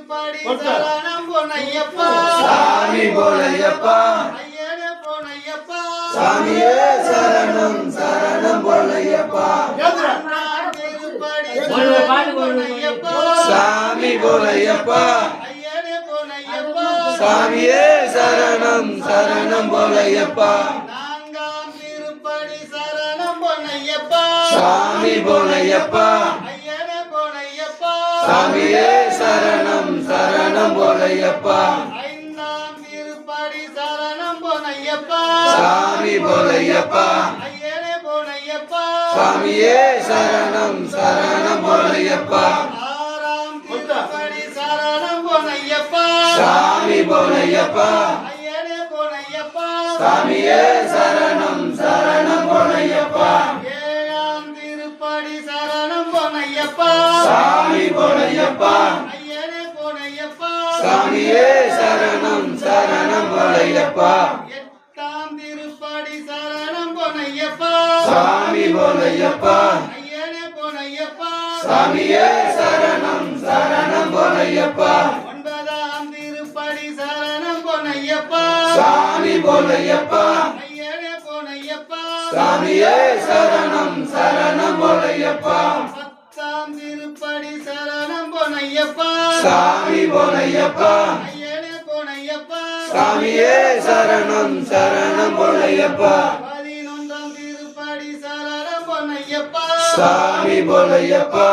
திருப்படி சரணம் பொன்னையப்பா சாமி போலையப்பா ஐயனே பொன்னையப்பா சாமியே சரணம் சரணம் போலையப்பா திருப்படி சரணம் பொன்னையப்பா சாமி போலையப்பா ஐயனே பொன்னையப்பா சாமியே சரணம் சரணம் போலையப்பா நான்காம் திருப்படி சரணம் பொன்னையப்பா சாமி போலையப்பா ஐயனே பொன்னையப்பா சாமியே சரணம் சரணம் போலையப்பா ஐந்தாம் திருப்படி சரணம் பொன்னையப்பா சாமி போலையப்பா ஐயனே பொன்னையப்பா சாமியே சரணம் சரணம் போலையப்பா ஆறாம் திருப்படி சரணம் பொன்னையப்பா சாமி போலையப்பா ஐயனே பொன்னையப்பா சாமியே சரணம் சரணம் போலையப்பா ஏழாம் திருப்படி சரணம் பொன்னையப்பா சாமி போலையப்பா ஐயனே பொன்னையப்பா சாமியே சரணம் சரணம் போலையப்பா எட்டாம் திருப்படி சரணம் பொன்னையப்பா சாமி போலையப்பா ஐயனே பொன்னையப்பா சாமியே சரணம் சரணம் போலையப்பா ஒன்பதாம் திருப்படி சரணம் பொன்னையப்பா சாமி போலையப்பா ஐயனே பொன்னையப்பா சாமியே சரணம் சரணம் போலையப்பா பத்தாம் திருப்படி சரணம் பொன்னையப்பா சாமி போலையப்பா ஐயனே பொன்னையப்பா சாமியே சரணம் சரணம் போலையப்பா பதினொன்றாம் திருப்படி சரணம் பொன்னையப்பா சாமி போலையப்பா